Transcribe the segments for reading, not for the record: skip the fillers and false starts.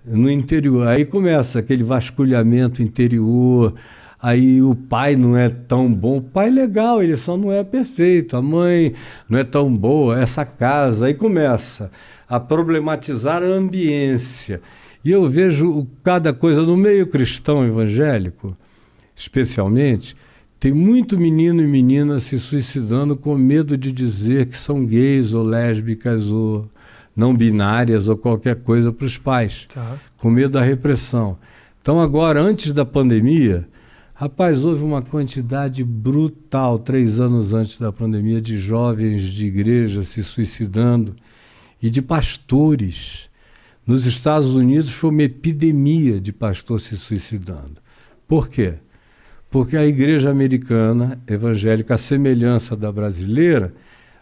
no interior. Aí começa aquele vasculhamento interior, aí o pai não é tão bom. O pai é legal, ele só não é perfeito. A mãe não é tão boa, essa casa. Aí começa a problematizar a ambiência. E eu vejo cada coisa no meio cristão evangélico, especialmente, tem muito menino e menina se suicidando com medo de dizer que são gays ou lésbicas ou não binárias ou qualquer coisa para os pais, com medo da repressão. Então agora, antes da pandemia, rapaz, houve uma quantidade brutal, 3 anos antes da pandemia, de jovens de igreja se suicidando e de pastores. Nos Estados Unidos foi uma epidemia de pastor se suicidando. Por quê? Porque a igreja americana, evangélica, à semelhança da brasileira,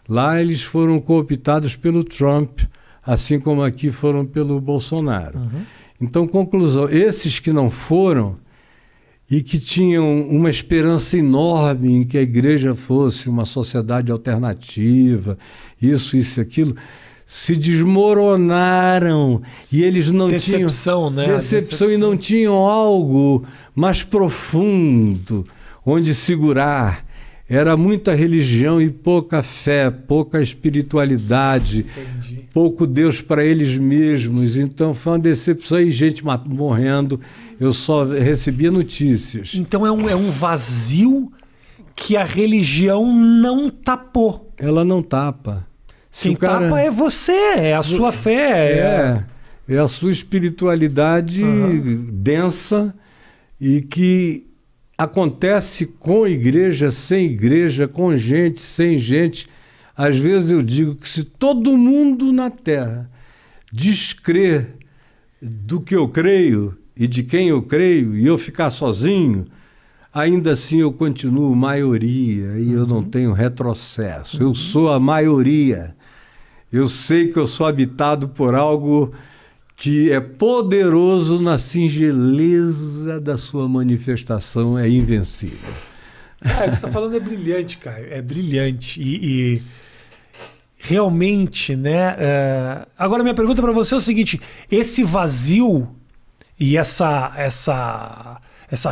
lá eles foram cooptados pelo Trump, assim como aqui foram pelo Bolsonaro. Então, conclusão, esses que não foram e que tinham uma esperança enorme em que a igreja fosse uma sociedade alternativa, isso e aquilo, se desmoronaram e eles não decepção, tinham... né? Decepção, e não tinham algo mais profundo onde segurar. Era muita religião e pouca fé, pouca espiritualidade, pouco Deus para eles mesmos. Então foi uma decepção e gente morrendo. Eu só recebia notícias. Então é um vazio que a religião não tapou. Ela não tapa. Quem tapa é você, é a sua fé. É a sua espiritualidade densa e que acontece com igreja, sem igreja, com gente, sem gente. Às vezes eu digo que se todo mundo na Terra descrer do que eu creio e de quem eu creio e eu ficar sozinho, ainda assim eu continuo maioria e eu não tenho retrocesso. Eu sou a maioria. Eu sei que eu sou habitado por algo que é poderoso na singeleza da sua manifestação, é invencível. O que você está falando é brilhante, Caio. É brilhante. E realmente, né? Agora, minha pergunta para você é o seguinte: esse vazio e essa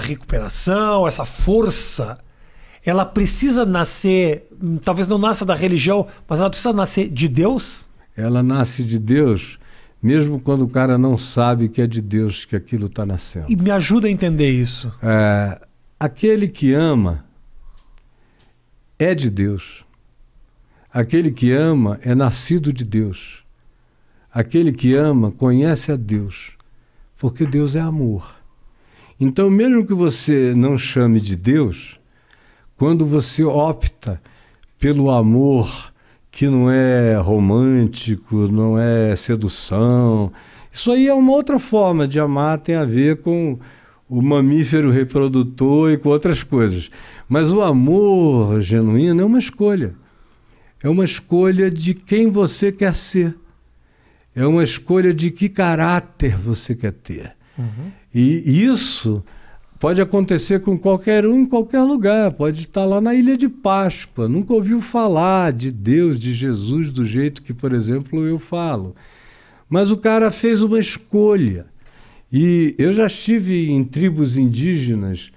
recuperação, essa força, ela precisa nascer, talvez não nasça da religião, mas ela precisa nascer de Deus? Ela nasce de Deus, mesmo quando o cara não sabe que é de Deus que aquilo está nascendo. E me ajuda a entender isso. Aquele que ama é de Deus. Aquele que ama é nascido de Deus. Aquele que ama conhece a Deus, porque Deus é amor. Então, mesmo que você não chame de Deus, quando você opta pelo amor que não é romântico, não é sedução, isso aí é uma outra forma de amar, tem a ver com o mamífero reprodutor e com outras coisas. Mas o amor genuíno é uma escolha. É uma escolha de quem você quer ser. É uma escolha de que caráter você quer ter. E isso pode acontecer com qualquer um em qualquer lugar. Pode estar lá na Ilha de Páscoa. Nunca ouviu falar de Deus, de Jesus, do jeito que, por exemplo, eu falo. Mas o cara fez uma escolha. E eu já estive em tribos indígenas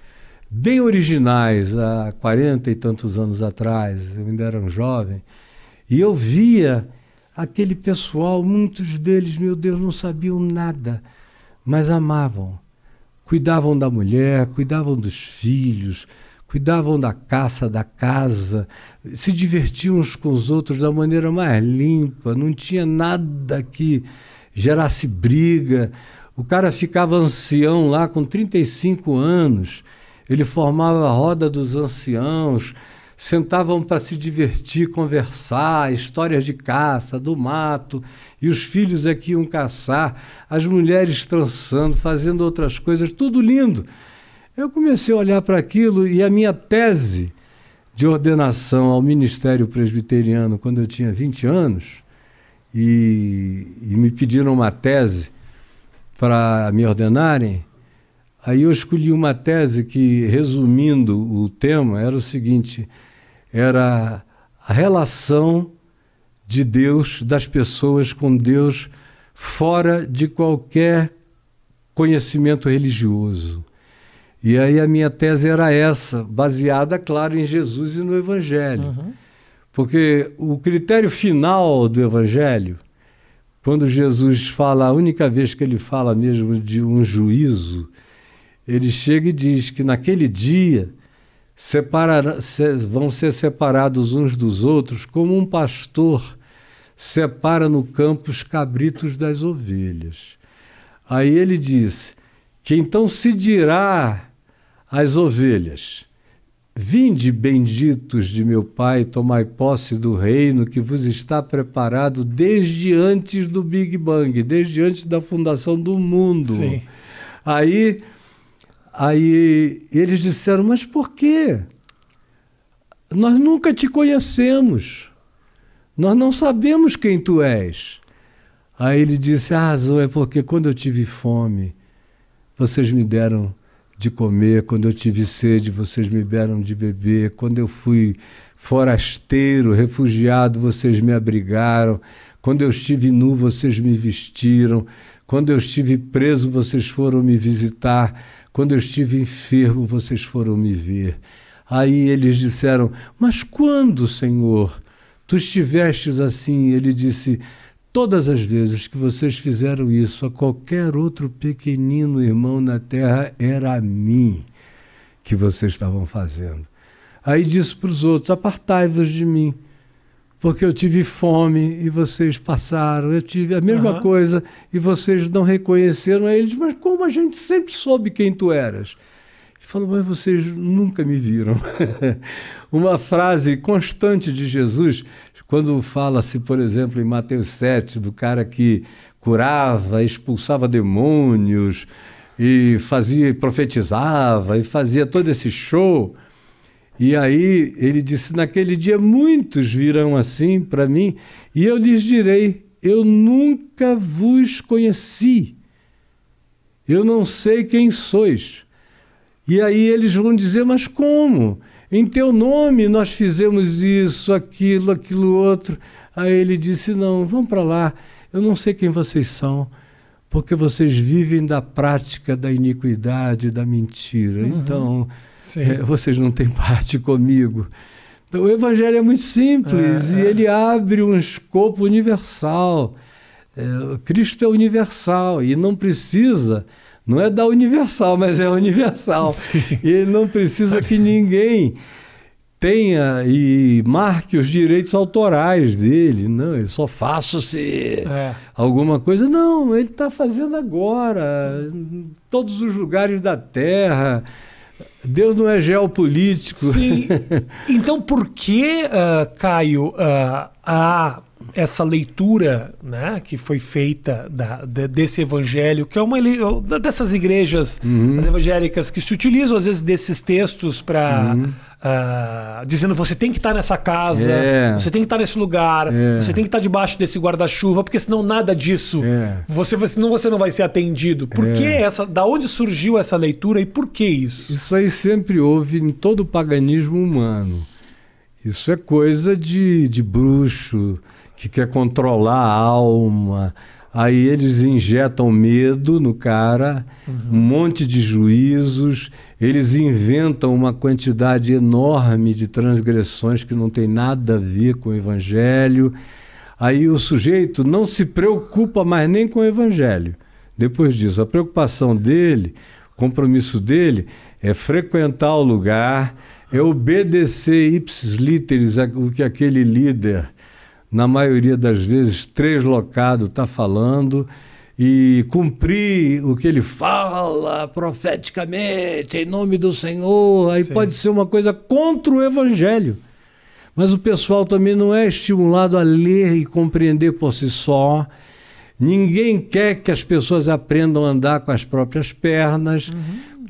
bem originais, há 40 e tantos anos atrás. Eu ainda era um jovem. E eu via aquele pessoal, muitos deles, meu Deus, não sabiam nada, mas amavam. Cuidavam da mulher, cuidavam dos filhos, cuidavam da caça, da casa, se divertiam uns com os outros da maneira mais limpa, não tinha nada que gerasse briga. O cara ficava ancião lá com 35 anos, ele formava a roda dos anciãos, sentavam para se divertir, conversar, histórias de caça, do mato, e os filhos é que iam caçar, as mulheres trançando, fazendo outras coisas, tudo lindo. Eu comecei a olhar para aquilo e a minha tese de ordenação ao Ministério Presbiteriano, quando eu tinha 20 anos, e me pediram uma tese para me ordenarem, aí eu escolhi uma tese que, resumindo o tema, era o seguinte: era a relação de Deus, das pessoas com Deus, fora de qualquer conhecimento religioso. E aí a minha tese era essa, baseada, claro, em Jesus e no Evangelho. Porque o critério final do Evangelho, quando Jesus fala, a única vez que ele fala mesmo de um juízo, ele chega e diz que naquele dia vão ser separados uns dos outros, como um pastor separa no campo os cabritos das ovelhas. Aí ele diz que então se dirá às ovelhas: vinde, benditos de meu Pai, tomai posse do reino que vos está preparado desde antes do Big Bang, desde antes da fundação do mundo. Sim. Aí eles disseram: mas por quê? Nós nunca te conhecemos. Nós não sabemos quem tu és. Aí ele disse: a razão é porque quando eu tive fome, vocês me deram de comer, quando eu tive sede, vocês me deram de beber, quando eu fui forasteiro, refugiado, vocês me abrigaram, quando eu estive nu, vocês me vestiram, quando eu estive preso, vocês foram me visitar, quando eu estive enfermo, vocês foram me ver. Aí eles disseram: mas quando, Senhor, tu estivestes assim? Ele disse: todas as vezes que vocês fizeram isso a qualquer outro pequenino irmão na terra, era a mim que vocês estavam fazendo. Aí disse para os outros: apartai-vos de mim, porque eu tive fome e vocês passaram, eu tive a mesma coisa e vocês não reconheceram. Aí ele disse: mas como a gente sempre soube quem tu eras? Ele falou: mas vocês nunca me viram. Uma frase constante de Jesus, quando fala-se, por exemplo, em Mateus 7, do cara que curava, expulsava demônios, e profetizava, e fazia todo esse show. E aí ele disse: naquele dia muitos virão assim para mim, e eu lhes direi: eu nunca vos conheci, eu não sei quem sois. E aí eles vão dizer: mas como? Em teu nome nós fizemos isso, aquilo outro. Aí ele disse: não, vão para lá, eu não sei quem vocês são, porque vocês vivem da prática da iniquidade, da mentira. Então, vocês não têm parte comigo. Então, o Evangelho é muito simples e ele abre um escopo universal. Cristo é universal e não precisa... Não é da Universal, mas é universal. Sim. E ele não precisa que ninguém tenha e marque os direitos autorais dele. Não, ele só faça se alguma coisa. Não, ele está fazendo agora, em todos os lugares da Terra. Deus não é geopolítico. Sim. Então, por que, Caio, há essa leitura, né, que foi feita desse evangelho, que é uma dessas igrejas as evangélicas que se utilizam às vezes desses textos para dizendo: você tem que estar nessa casa, você tem que estar nesse lugar, você tem que estar debaixo desse guarda-chuva, porque senão nada disso, senão você não vai ser atendido. Por que da onde surgiu essa leitura e por que isso? Isso aí sempre houve em todo o paganismo humano. Isso é coisa de bruxo que quer controlar a alma. Aí eles injetam medo no cara, um monte de juízos, eles inventam uma quantidade enorme de transgressões que não tem nada a ver com o Evangelho. Aí o sujeito não se preocupa mais nem com o Evangelho. Depois disso, a preocupação dele, o compromisso dele é frequentar o lugar, é obedecer ipsis literis o que aquele líder, na maioria das vezes, translocado, está falando, e cumprir o que ele fala profeticamente, em nome do Senhor. Aí pode ser uma coisa contra o Evangelho. Mas o pessoal também não é estimulado a ler e compreender por si só. Ninguém quer que as pessoas aprendam a andar com as próprias pernas,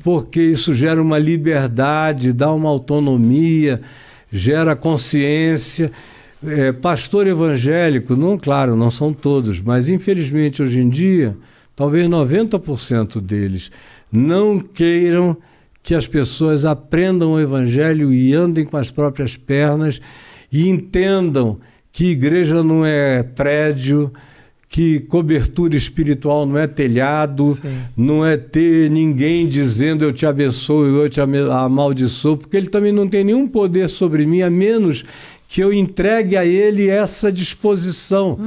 porque isso gera uma liberdade, dá uma autonomia, gera consciência. Pastor evangélico, claro, não são todos, mas infelizmente hoje em dia, talvez 90% deles não queiram que as pessoas aprendam o Evangelho e andem com as próprias pernas e entendam que igreja não é prédio, que cobertura espiritual não é telhado, Sim. não é ter ninguém dizendo eu te abençoo, eu te amaldiçoo, porque ele também não tem nenhum poder sobre mim, a menos que eu entregue a ele essa disposição.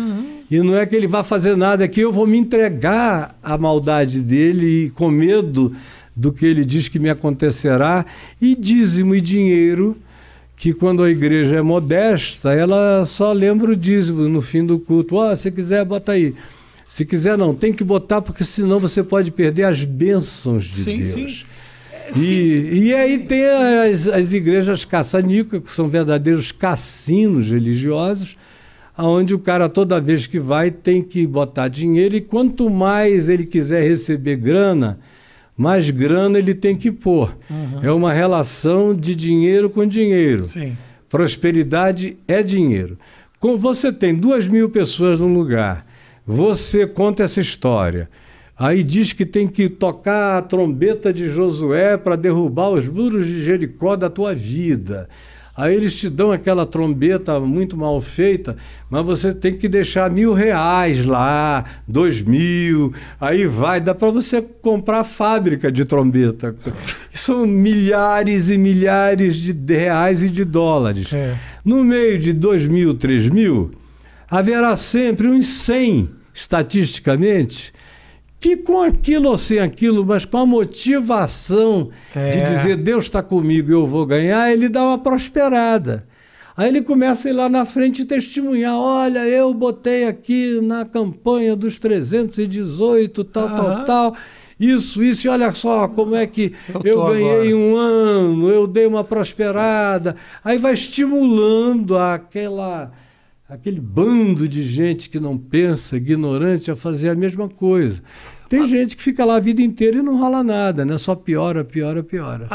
E não é que ele vá fazer nada, é que eu vou me entregar à maldade dele e com medo do que ele diz que me acontecerá. E dízimo e dinheiro, que quando a igreja é modesta, ela só lembra o dízimo no fim do culto. Se quiser, bota aí. Se quiser, não. Tem que botar, porque senão você pode perder as bênçãos de Sim, Deus. sim. E aí tem as igrejas caça-níqueis, que são verdadeiros cassinos religiosos, onde o cara, toda vez que vai, tem que botar dinheiro, e quanto mais ele quiser receber grana, mais grana ele tem que pôr. É uma relação de dinheiro com dinheiro. Sim. Prosperidade é dinheiro. Como você tem 2.000 pessoas num lugar, você conta essa história, aí diz que tem que tocar a trombeta de Josué para derrubar os muros de Jericó da tua vida. Aí eles te dão aquela trombeta muito mal feita, mas você tem que deixar R$1.000 lá, 2.000, aí dá para você comprar fábrica de trombeta. São milhares e milhares de reais e de dólares. No meio de 2.000, 3.000, haverá sempre uns 100, estatisticamente, que com aquilo ou sem aquilo, mas com a motivação de dizer Deus está comigo e eu vou ganhar, ele dá uma prosperada. Aí ele começa a ir lá na frente e testemunhar, olha, eu botei aqui na campanha dos 318, tal, isso, e olha só como é que eu ganhei um ano, eu dei uma prosperada. Aí vai estimulando aquele bando de gente que não pensa, ignorante, a fazer a mesma coisa. Tem gente que fica lá a vida inteira e não rola nada, né? Só piora, piora, piora.